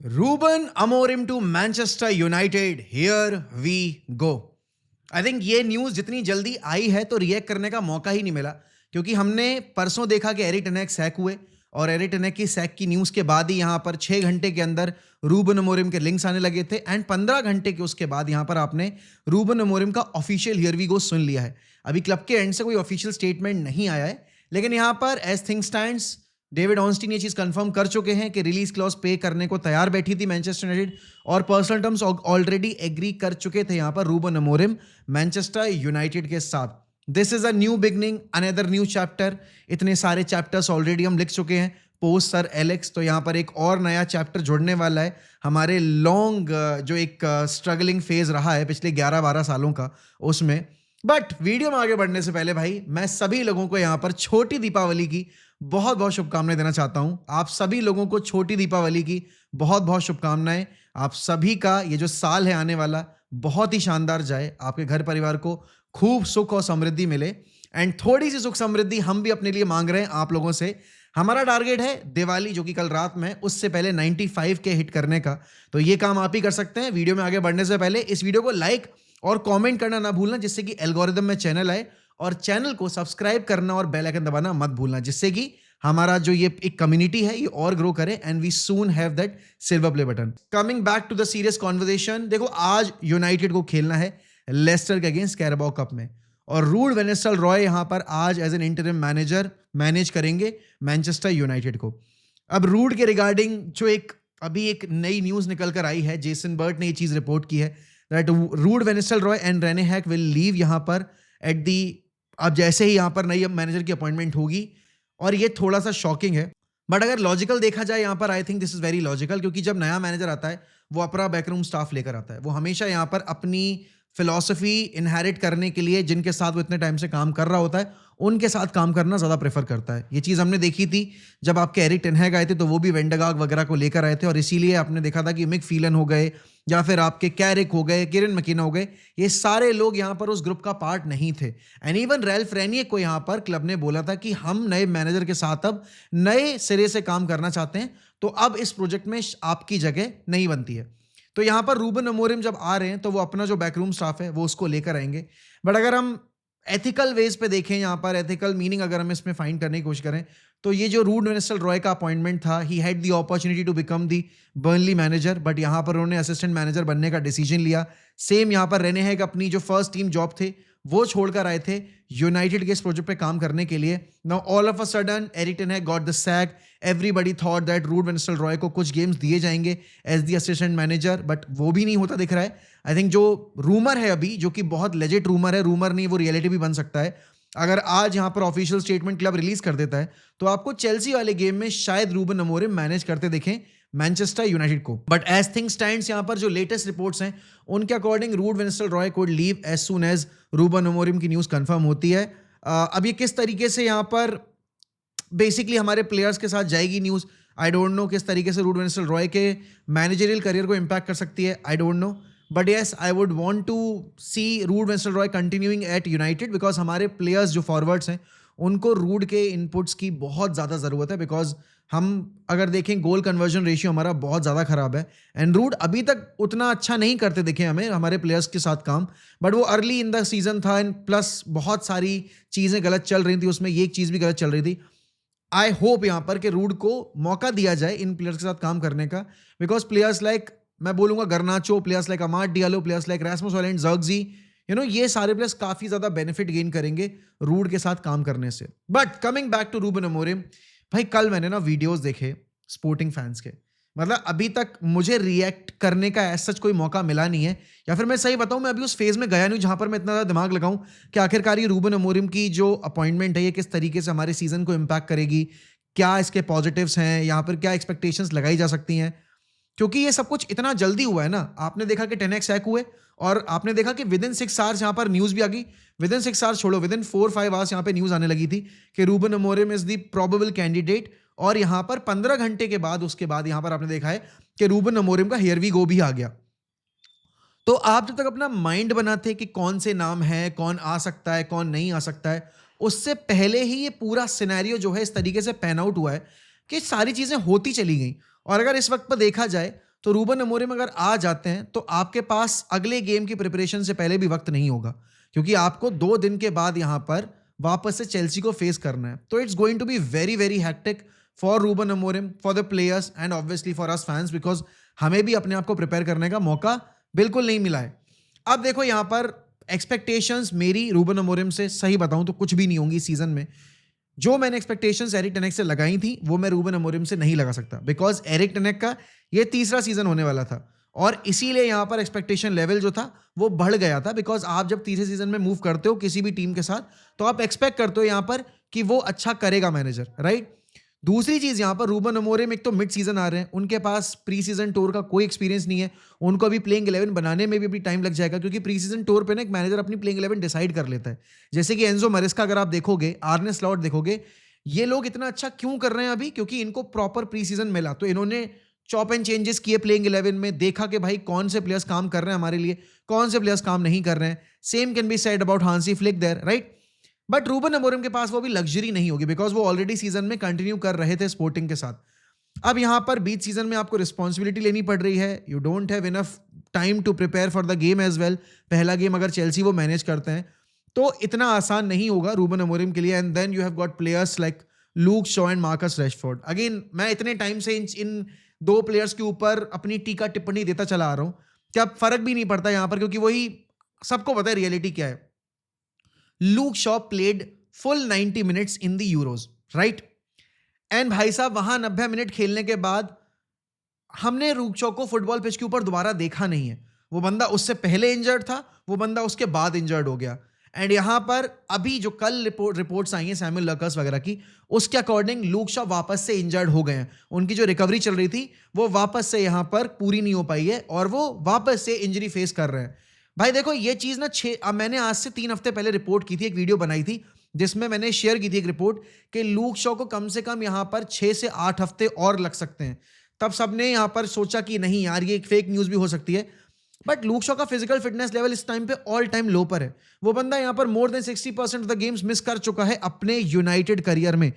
Ruben Amorim to Manchester United. Here we go. I think ये news जितनी जल्दी आई है तो रिएक्ट करने का मौका ही नहीं मिला, क्योंकि हमने परसों देखा कि एरिक टेन हैग सैक हुए और एरिक टेन हैग की सैक की न्यूज़ के बाद ही यहाँ पर 6 घंटे के अंदर रूबन अमोरिम के लिंक्स आने लगे थे एंड 15 घंटे के उसके बाद यहाँ पर आपने रूबन अमोरिम का ऑफिशियल हियर वी गो सुन लिया है। अभी क्लब के एंड से कोई ऑफिशियल स्टेटमेंट नहीं आया है, लेकिन यहाँ पर एज थिंग स्टैंड्स डेविड ऑनस्टीन ये चीज कंफर्म कर चुके हैं कि रिलीज क्लॉज पे करने को तैयार बैठी थी मैनचेस्टर यूनाइटेड और पर्सनल टर्म्स ऑलरेडी एग्री कर चुके थे यहां पर रूबन अमोरिम मैनचेस्टर यूनाइटेड के साथ। This is a new beginning, another new chapter. इतने सारे चैप्टर्स ऑलरेडी हम लिख चुके हैं पोस्ट सर एलेक्स, तो यहाँ पर एक और नया चैप्टर जुड़ने वाला है हमारे लॉन्ग जो एक स्ट्रगलिंग फेज रहा है पिछले 11-12 सालों का उसमें। बट वीडियो में आगे बढ़ने से पहले भाई मैं सभी लोगों को यहाँ पर छोटी दीपावली की बहुत बहुत शुभकामनाएं देना चाहता हूं। आप सभी लोगों को छोटी दीपावली की बहुत बहुत शुभकामनाएं। आप सभी का ये जो साल है आने वाला बहुत ही शानदार जाए, आपके घर परिवार को खूब सुख और समृद्धि मिले एंड थोड़ी सी सुख समृद्धि हम भी अपने लिए मांग रहे हैं आप लोगों से। हमारा टारगेट है दिवाली जो कि कल रात में उससे पहले 95 के हिट करने का, तो ये काम आप ही कर सकते हैं। वीडियो में आगे बढ़ने से पहले इस वीडियो को लाइक और कमेंट करना ना भूलना, जिससे कि एल्गोरिदम में चैनल आए, और चैनल को सब्सक्राइब करना और बेल आइकन दबाना मत भूलना, जिससे कि हमारा जो ये एक कम्युनिटी है ये और ग्रो करे and we soon have that silver play button. Coming back to the serious conversation, देखो आज यूनाइटेड को खेलना है लेस्टर के अगेंस्ट कैराबाओ कप में और रूड वैन निस्टेलरॉय रॉय यहां पर आज as an interim manager manage करेंगे मैनचेस्टर यूनाइटेड को। अब रूड के रिगार्डिंग जो एक अभी एक नई न्यूज निकल कर आई है, जेसन बर्ट ने ये चीज रिपोर्ट की है that Ruud van Nistelrooy and Rene Hake will leave यहां पर एट दी, अब जैसे ही यहां पर नई मैनेजर की अपॉइंटमेंट होगी, और ये थोड़ा सा शॉकिंग है बट अगर लॉजिकल देखा जाए यहाँ पर I think this is very logical, क्योंकि जब नया मैनेजर आता है वो अपना बैकरूम स्टाफ लेकर आता है, वो हमेशा यहाँ पर अपनी फिलॉसफी इनहेरिट करने के लिए जिनके साथ वो इतने टाइम से काम कर रहा होता है उनके साथ काम करना ज़्यादा प्रेफर करता है। ये चीज़ हमने देखी थी जब आपके एरिक टेन हैग आए थे तो वो भी वेंडरगार्ड वगैरह को लेकर आए थे और इसीलिए आपने देखा था कि मिक फीलन हो गए या फिर आपके कैरिक हो गए, किरन मकीना हो गए, ये सारे लोग यहाँ पर उस ग्रुप का पार्ट नहीं थे। एंड इवन रैल्फ रेनिक को यहाँ पर क्लब ने बोला था कि हम नए मैनेजर के साथ अब नए सिरे से काम करना चाहते हैं, तो अब इस प्रोजेक्ट में आपकी जगह नहीं बनती है। तो यहाँ पर रूबन अमोरिम जब आ रहे हैं तो वो अपना जो बैकरूम स्टाफ है वो उसको लेकर आएंगे। बट अगर हम एथिकल वेज पे देखें, यहाँ पर एथिकल मीनिंग अगर हम इसमें फाइंड करने की कोशिश करें, तो ये जो रूड वैन निस्टेलरॉय का अपॉइंटमेंट था, he had the opportunity to become the Burnley manager, but यहाँ पर उन्होंने असिस्टेंट मैनेजर बनने का डिसीजन लिया। सेम यहाँ पर रेने हैग अपनी जो फर्स्ट टीम जॉब थे वो छोड़कर आए थे यूनाइटेड के इस प्रोजेक्ट पे काम करने के लिए। Now all of a sudden Erik ten Hag got the sack. Everybody thought that Ruud van Nistelrooy को कुछ गेम्स दिए जाएंगे as the assistant manager, but वो भी नहीं होता दिख रहा है। आई थिंक जो रूमर है अभी, जो कि बहुत लेजिट रूमर है, रूमर नहीं वो रियलिटी भी बन सकता है, अगर आज यहाँ पर ऑफिशियल स्टेटमेंट क्लब रिलीज कर देता है तो आपको चेल्सी वाले गेम में शायद रूबन अमोरिम मैनेज करते देखें मैनचेस्टर यूनाइटेड को। बट एज थिंग स्टैंड्स यहाँ पर जो लेटेस्ट रिपोर्ट्स हैं उनके according Ruud van Nistelrooy could leave as soon as Ruben Amorim की न्यूज़ कंफर्म होती है। अब ये किस तरीके से यहाँ पर बेसिकली हमारे प्लेयर्स के साथ जाएगी न्यूज़, आई डोंट नो। किस तरीके से रूड वैन निस्टेलरॉय के मैनेजरियल करियर को इम्पैक्ट कर सकती है, I don't know. But yes, I would want to see Ruud van Nistelrooy continuing at United, because हमारे प्लेयर्स जो फॉरवर्ड्स हैं उनको रूड के इनपुट्स की बहुत ज़्यादा ज़रूरत है। बिकॉज हम अगर देखें गोल कन्वर्जन रेशियो हमारा बहुत ज़्यादा ख़राब है एंड रूड अभी तक उतना अच्छा नहीं करते दिखे हमें हमारे प्लेयर्स के साथ काम, बट वो अर्ली इन द सीजन था एंड प्लस बहुत सारी चीज़ें गलत चल रही थी उसमें, ये एक चीज़ भी गलत चल रही थी। आई होप यहाँ पर कि रूड को मौका दिया जाए इन प्लेयर्स के साथ काम करने का, बिकॉज प्लेयर्स लाइक मैं बोलूंगा Garnacho, players like Amad Diallo, players like Rasmus Hojlund, Zirkzee, you know ये सारे प्लेयर्स काफ़ी ज़्यादा बेनिफिट गेन करेंगे रूड के साथ काम करने से। But coming back to Ruben Amorim, भाई कल मैंने ना वीडियोस देखे स्पोर्टिंग फैंस के, मतलब अभी तक मुझे रिएक्ट करने का ऐसा सच कोई मौका मिला नहीं है, या फिर मैं सही बताऊं मैं अभी उस फेज में गया नहीं जहां पर मैं इतना ज़्यादा दिमाग लगाऊं कि आखिरकार ये रूबन अमोरिम की जो अपॉइंटमेंट है ये किस तरीके से हमारे सीजन को इम्पैक्ट करेगी, क्या इसके पॉजिटिव्स हैं, यहाँ पर क्या एक्सपेक्टेशंस लगाई जा सकती हैं, क्योंकि ये सब कुछ इतना जल्दी हुआ है ना। आपने देखा कि 10x सैक हुए और आपने देखा कि विद इन 6 आवर्स यहाँ पर न्यूज़ भी आ गई, विद इन 6 आवर्स छोड़ो, विद इन 4-5 आवर्स यहाँ पे न्यूज़ आने लगी थी कि Ruben Amorim is the probable candidate, और यहाँ पर 15 घंटे के बाद उसके बाद यहाँ पर आपने देखा है कि रूबन अमोरिम का हियर वी गो भी आ गया। तो आप जब तक अपना माइंड बनाते कि कौन से नाम है, कौन आ सकता है, कौन नहीं आ सकता है, उससे पहले ही ये पूरा सिनेरियो जो है इस तरीके से पैन आउट हुआ है कि सारी चीज़ें होती चली गई। और अगर इस वक्त पर देखा जाए तो रूबन अमोरिम अगर आ जाते हैं तो आपके पास अगले गेम की प्रिपरेशन से पहले भी वक्त नहीं होगा, क्योंकि आपको 2 दिन के बाद यहाँ पर वापस से चेल्सी को फेस करना है। तो it's going to be very very hectic for Ruben Amorim, for the players and obviously for us fans, because हमें भी अपने आप को प्रिपेयर करने का मौका बिल्कुल नहीं मिला है। अब देखो यहाँ पर एक्सपेक्टेशंस मेरी रूबन अमोरिम से सही बताऊं तो कुछ भी नहीं होंगी सीजन में। जो मैंने एक्सपेक्टेशंस एरिक टेनेक से लगाई थी वो मैं रूबन अमोरिम से नहीं लगा सकता, बिकॉज एरिक टेनेक का ये तीसरा सीजन होने वाला था और इसीलिए यहाँ पर एक्सपेक्टेशन लेवल जो था वो बढ़ गया था। बिकॉज आप जब तीसरे सीजन में मूव करते हो किसी भी टीम के साथ तो आप एक्सपेक्ट करते हो यहाँ पर कि वो अच्छा करेगा मैनेजर, राइट। दूसरी चीज यहाँ पर रूबन अमोरिम एक तो मिड सीजन आ रहे हैं, उनके पास प्री सीजन टूर का कोई एक्सपीरियंस नहीं है, उनको अभी प्लेइंग 11 बनाने में भी अभी टाइम लग जाएगा, क्योंकि प्री सीजन टूर पे ना एक मैनेजर अपनी प्लेइंग 11 डिसाइड कर लेता है। जैसे कि एंजो मरेस्का अगर आप देखोगे, आर्ने स्लॉट देखोगे, ये लोग इतना अच्छा क्यों कर रहे हैं अभी, क्योंकि इनको प्रॉपर प्री सीजन मिला। तो इन्होंने चॉप एंड चेंजेस किए प्लेइंग 11 में, देखा कि भाई कौन से प्लेयर्स काम कर रहे हैं हमारे लिए, कौन से प्लेयर्स काम नहीं कर रहे हैं। Same can be said about Hansi Flick there, right. But Ruben Amorim के पास वो भी लग्जरी नहीं होगी, बिकॉज वो ऑलरेडी सीजन में कंटिन्यू कर रहे थे स्पोर्टिंग के साथ। अब यहां पर बीच सीजन में आपको रिस्पॉन्सिबिलिटी लेनी पड़ रही है, you don't have enough time to prepare for the game as well. पहला गेम अगर चेल्सी वो मैनेज करते हैं तो इतना आसान नहीं होगा रूबन अमोरिम के लिए। And then you have got players like Luke Shaw and Marcus Rashford. Again मैं इतने टाइम से इन दो प्लेयर्स के ऊपर अपनी टीका टिप्पणी देता चला आ रहा हूं कि अब फर्क भी नहीं पड़ता यहां पर, क्योंकि वही सबको पता है रियलिटी क्या है। Luke Shaw played full 90 minutes in the euros, right. And भाई साहब वहां 90 मिनट खेलने के बाद हमने लूक शॉ को फुटबॉल पिच के ऊपर दोबारा देखा नहीं है। वो बंदा उससे पहले इंजर्ड था, वो बंदा उसके बाद इंजर्ड हो गया। एंड यहां पर अभी जो कल रिपोर्ट्स आई हैं सैमुअल लर्कर्स वगैरह की, उसके अकॉर्डिंग लूक शॉ वापस से इंजर्ड हो गए हैं। उनकी जो रिकवरी चल रही थी वो वापस से यहां पर पूरी नहीं हो पाई है और वो वापस से इंजरी फेस कर रहे हैं। भाई देखो ये चीज ना मैंने आज से 3 हफ्ते पहले रिपोर्ट की थी, एक वीडियो बनाई थी जिसमें मैंने शेयर की थी एक रिपोर्ट कि लूक शॉ को कम से कम यहां पर 6 से 8 हफ्ते और लग सकते हैं। तब सबने यहां पर सोचा कि नहीं यार ये एक फेक न्यूज भी हो सकती है, बट लूक शॉ का फिजिकल फिटनेस लेवल इस टाइम पे ऑल टाइम लो पर है। वो बंदा यहां पर more than 60% of the games miss कर चुका है अपने यूनाइटेड करियर में।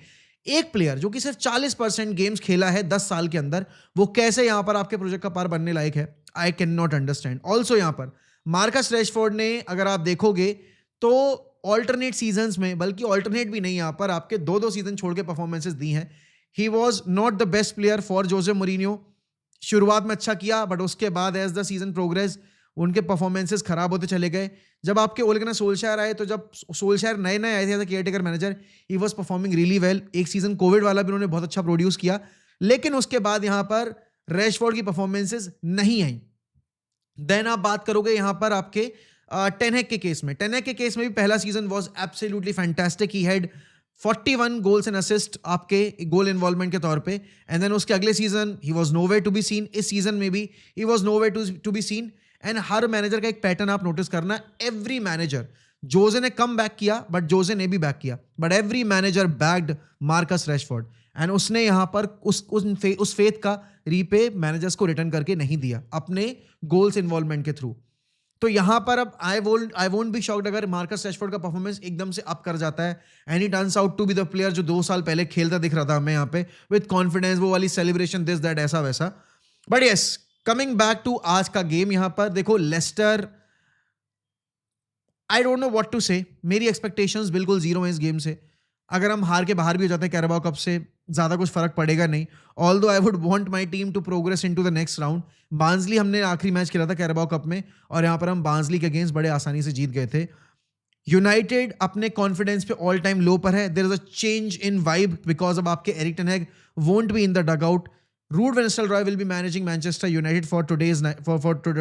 एक प्लेयर जो कि सिर्फ 40% गेम्स खेला है 10 साल के अंदर, वो कैसे यहां पर आपके प्रोजेक्ट का पार बनने लायक है, I can not understand. Also यहां पर मार्कस रैशफोर्ड ने अगर आप देखोगे तो ऑल्टरनेट सीजन्स में, बल्कि ऑल्टरनेट भी नहीं, यहां पर आपके 2-2 सीजन छोड़ के परफॉर्मेंसेस दी हैं। He was not the best player for Jose Mourinho. शुरुआत में अच्छा किया बट उसके बाद एज द सीजन प्रोग्रेस उनके परफॉर्मेंसेस खराब होते चले गए। जब आपके ओले गुनार सोल्शायर आए, तो जब सोल्शायर नए नए आए थे as a caretaker manager, he was performing really well. एक सीजन कोविड वाला भी उन्होंने बहुत अच्छा प्रोड्यूस किया, लेकिन उसके बाद यहां पर रैशफोर्ड की परफॉर्मेंसेस नहीं आई। देन आप बात करोगे यहां पर आपके टेनहेग के केस में। टेनहेग के केस में भी पहला season was absolutely fantastic. He had 41 goals and assist आपके गोल इन्वॉल्वमेंट के तौर पे। एंड देन उसके अगले season he was nowhere to be seen. इस सीजन में भी he was nowhere to be seen. And हर मैनेजर का एक पैटर्न आप नोटिस करना, एवरी मैनेजर, जोजे ने कम बैक किया बट जोजे ने भी बैक किया, but every manager backed Marcus Rashford. And उसने यहां पर उस फेथ का रीपे मैनेजर्स को रिटर्न करके नहीं दिया अपने गोल्स इन्वॉल्वमेंट के थ्रू। तो यहां पर अब आई वोंट बी शॉक्ड अगर मार्कस रैशफोर्ड का परफॉर्मेंस एकदम से अप कर जाता है and he turns out to be the player जो 2 साल पहले खेलता दिख रहा था हमें यहाँ पे विद कॉन्फिडेंस, वो वाली सेलिब्रेशन, दिस दैट, ऐसा वैसा। But yes, coming back to आज का गेम, यहां पर देखो Leicester, I don't know what to say. मेरी एक्सपेक्टेशंस बिल्कुल जीरो हैं इस गेम से। अगर हम हार के बाहर भी हो जाते हैं कैराबाओ कप से, ज्यादा कुछ फर्क पड़ेगा नहीं। Although I would want my team to progress into the next round. बांसली हमने आखिरी मैच खेला था कैराबाओ कप में और यहां पर हम बांसली के अगेंस्ट बड़े आसानी से जीत गए थे। यूनाइटेड अपने कॉन्फिडेंस पे ऑल टाइम लो पर है। There is a change in vibe because अब आपके Erik ten Hag won't be in the dugout. Ruud van Nistelrooy will be managing Manchester United for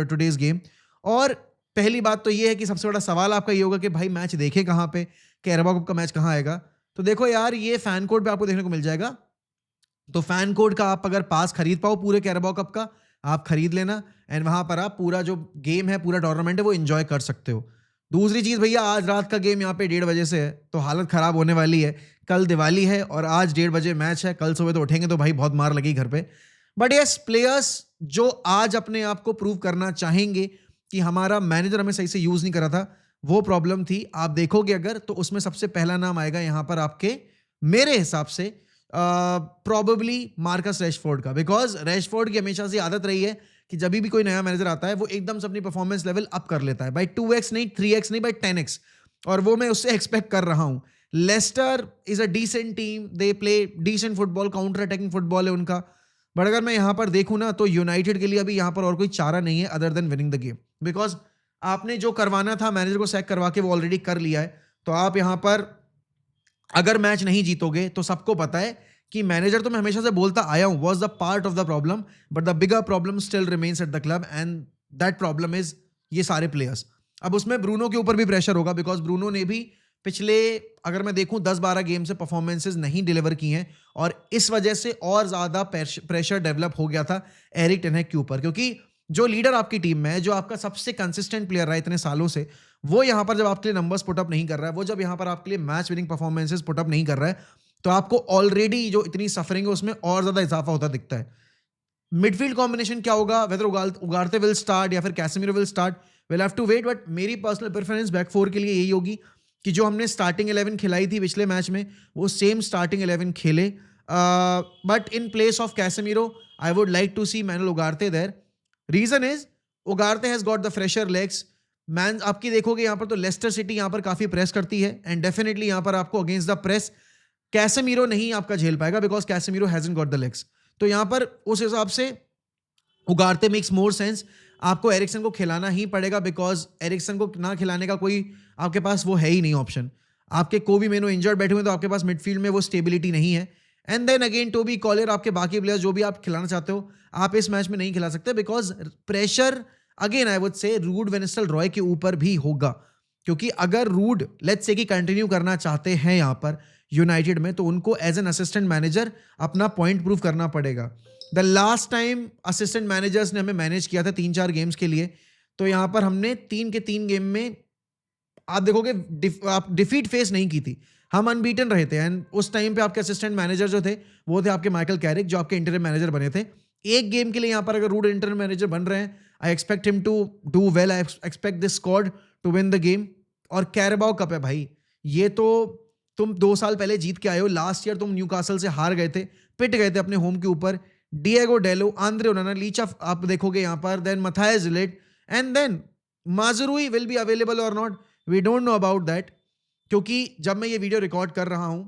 today's game. और पहली बात तो ये है कि सबसे बड़ा सवाल आपका ये होगा कि भाई मैच देखे कहां पे, कैराबाओ कप का मैच कहां आएगा। तो देखो यार, ये फैन कोड पे आपको देखने को मिल जाएगा। तो फैन कोड का आप अगर पास खरीद पाओ पूरे कैराबाओ कप का, आप खरीद लेना एंड वहां पर आप पूरा जो गेम है, पूरा टूर्नामेंट है, वो एंजॉय कर सकते हो। दूसरी चीज भैया, आज रात का गेम यहाँ पे 1:30 बजे से है, तो हालत खराब होने वाली है। कल दिवाली है और आज 1:30 बजे मैच है। कल सुबह तो उठेंगे तो भाई बहुत मार लगी घर पे। बट यस, प्लेयर्स जो आज अपने आप को प्रूव करना चाहेंगे कि हमारा मैनेजर हमें सही से यूज नहीं करा था, वो प्रॉब्लम थी। आप देखोगे अगर तो उसमें सबसे पहला नाम आएगा यहां पर आपके, मेरे हिसाब से प्रॉबेबली मार्कस रैशफोर्ड का। बिकॉज रैशफोर्ड की हमेशा से आदत रही है कि जब भी कोई नया मैनेजर आता है वो एकदम से अपनी परफॉर्मेंस लेवल अप कर लेता है, बाई 2x नहीं, 3x नहीं, बाई 10x, और वो मैं उससे एक्सपेक्ट कर रहा हूँ. Leicester is a decent team, they play decent football, counter attacking football है उनका. बट अगर मैं यहाँ पर देखूँ ना, तो यूनाइटेड के लिए अभी यहाँ पर और कोई चारा नहीं है other than winning the game, because आपने जो करवाना था मैनेजर को सैक करवा के वो ऑलरेडी कर लिया है. तो आप यहाँ पर अगर मैच नहीं जीतोगे तो सबको पता है कि मैनेजर, तो मैं हमेशा से बोलता आया हूं, was the part of the problem, but the bigger problem still remains at the club, and that problem is ये सारे प्लेयर्स. अब उसमें ब्रूनो के ऊपर भी प्रेशर होगा, बिकॉज ब्रूनो ने भी पिछले, अगर मैं देखूं 10-12 गेम से परफॉर्मेंसेज नहीं डिलीवर की हैं, और इस वजह से और ज्यादा प्रेशर डेवलप हो गया था एरिक टेन हैग के ऊपर. क्योंकि जो लीडर आपकी टीम में है, जो आपका सबसे कंसिस्टेंट प्लेयर रहा है इतने सालों से, वो यहाँ पर जब आपके लिए नंबर्स पुटअप नहीं कर रहा है, वो जब यहाँ पर आपके लिए मैच विनिंग परफॉर्मेंसेज पुटअप नहीं कर रहा है, तो आपको ऑलरेडी जो इतनी सफरिंग है उसमें और ज्यादा इजाफा होता दिखता है. मिडफील्ड कॉम्बिनेशन क्या होगा, वेदर उगारते विल स्टार्ट या फिर Casemiro will start, will have to wait. But मेरी पर्सनल प्रेफरेंस बैक फोर के लिए यही होगी कि जो हमने स्टार्टिंग 11 खिलाई थी पिछले मैच में, वो सेम स्टार्टिंग 11 खेले. But in place of Casemiro I would like to see Manuel Ugarte there. Reason is Ugarte has got the fresher legs. मैन आपकी देखोगे यहाँ पर तो लेस्टर सिटी यहाँ पर काफी प्रेस करती है, एंड डेफिनेटली यहाँ पर आपको अगेंस्ट द प्रेस कैसेमीरो नहीं आपका झेल पाएगा, because Casemiro hasn't got the legs. तो यहाँ पर उस हिसाब से उगारते मेक्स मोर सेंस. आपको एरिक्सन को खिलाना ही पड़ेगा, बिकॉज एरिक्सन को ना खिलाने का कोई आपके पास वो है ही नहीं ऑप्शन. आपके कोबी मेनो इंजर्ड बैठे हुए, तो आपके पास मिडफील्ड में वो स्टेबिलिटी नहीं है. And then again Toby Collyer, आपके बाकी प्लेयर्स जो भी आप खिलाना चाहते हो, आप इस मैच में नहीं खिला सकते, because pressure again I would say Ruud van Nistelrooy के ऊपर भी होगा. क्योंकि अगर रूड लेट्स से कि कंटिन्यू करना चाहते हैं यहाँ पर यूनाइटेड में, तो उनको एज एन असिस्टेंट मैनेजर अपना पॉइंट प्रूव करना पड़ेगा. The last time assistant managers ने हमें मैनेज किया था 3-4 गेम्स के लिए, तो यहाँ पर हमने 3 के 3 गेम में आप देखोगे आप डिफीट फेस नहीं की थी, हम अनबीटन रहे थे. एंड उस टाइम पे आपके असिस्टेंट मैनेजर जो थे वो थे आपके माइकल कैरिक, जो आपके इंटरिम मैनेजर बने थे. एक गेम के लिए यहाँ पर अगर रूड इंटरिम मैनेजर बन रहे हैं, I expect him to do well, I expect this squad to win the game. और कैरेबाओ कप है भाई, ये तो तुम 2 साल पहले जीत के आए हो. लास्ट ईयर तुम न्यूकासल से हार गए थे, पिट गए थे अपने होम के ऊपर. डिएगो डेलो, आंद्रे ओनाना, लीचा आप देखोगे यहाँ पर, then Matthijs de Ligt, and then Mazraoui will be available और not, we don't know about that. क्योंकि जब मैं ये वीडियो रिकॉर्ड कर रहा हूं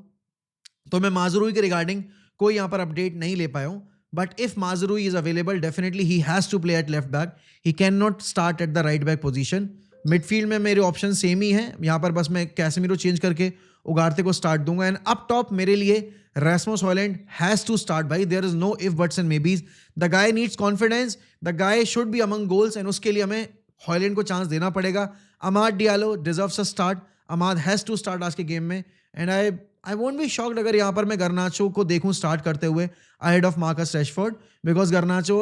तो मैं माजुरुई के रिगार्डिंग कोई यहाँ पर अपडेट नहीं ले पाया हूं. But if Mazraoui is available, definitely he has to play at left back, he can not start at the right back position. Midfield में मेरे ऑप्शन सेम ही है, यहाँ पर बस मैं कैसेमीरो चेंज करके उगारते को स्टार्ट दूंगा. एंड अप टॉप मेरे लिए Rasmus Hojlund has to start भाई, there is no if buts and maybes. The guy needs confidence, the guy should be among goals, and उसके लिए हमें हॉयलैंड को चांस देना पड़ेगा. Amad Diallo deserves a start, Amad has to start आज के game में. And I won't be shocked अगर यहाँ पर मैं गर्नाचो को देखूं स्टार्ट करते हुए ahead of Marcus Rashford, because गर्नाचो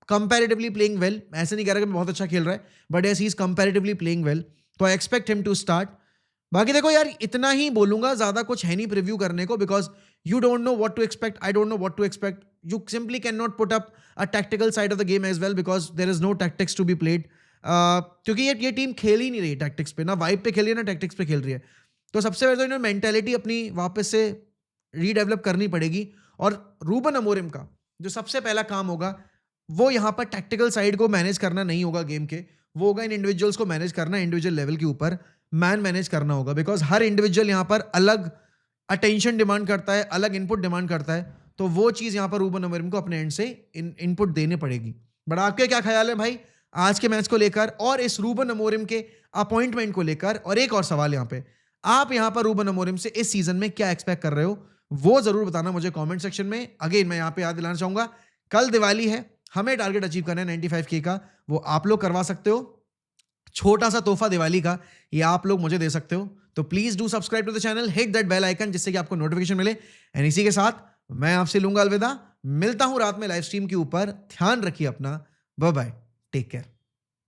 comparatively playing well. ऐसे नहीं कह रहा कि बहुत अच्छा खेल रहा है, but as he is comparatively playing well, तो I expect him to start. बाकी देखो यार, इतना ही बोलूंगा, ज्यादा कुछ है नहीं प्रीव्यू करने को, because you don't know what to expect, I don't know what to expect. You simply can not put up a tactical side of the game as well, because there is no tactics to be played. क्योंकि ये team खेल ही नहीं रही tactics पे, ना vibe पे खेल रही है ना टैक्टिक्स पे खेल रही है. तो सबसे पहले तो इन्हें मेंटेलिटी अपनी वापस से रीडेवलप करनी पड़ेगी. और रूबन अमोरिम का जो सबसे पहला काम होगा, वो यहाँ पर टैक्टिकल साइड को मैनेज करना नहीं होगा गेम के, वो होगा इन इंडिविजुअल्स को मैनेज करना, इंडिविजुअल लेवल के ऊपर मैन मैनेज करना होगा. बिकॉज हर इंडिविजुअल यहाँ पर अलग अटेंशन डिमांड करता है, अलग इनपुट डिमांड करता है. तो वो चीज़ यहाँ पर रूबन अमोरिम को अपने एंड से इनपुट देने पड़ेगी. बट आपके क्या ख्याल है भाई आज के मैच को लेकर और इस रूबन अमोरिम के अपॉइंटमेंट को लेकर? और एक और सवाल यहाँ पे, आप यहाँ पर रूबन अमोरिम से इस सीजन में क्या एक्सपेक्ट कर रहे हो, वो जरूर बताना मुझे कमेंट सेक्शन में. अगेन मैं यहाँ पे याद दिलाना चाहूंगा, कल दिवाली है, हमें टारगेट अचीव करना है 95K का, वो आप लोग करवा सकते हो. छोटा सा तोहफा दिवाली का ये आप लोग मुझे दे सकते हो. तो please do subscribe to the channel, hit that bell icon, जिससे कि आपको नोटिफिकेशन मिले. एंड इसी के साथ मैं आपसे लूंगा अलविदा, मिलता हूं रात में लाइव स्ट्रीम के ऊपर. ध्यान रखिए अपना, बाय बाय, टेक केयर.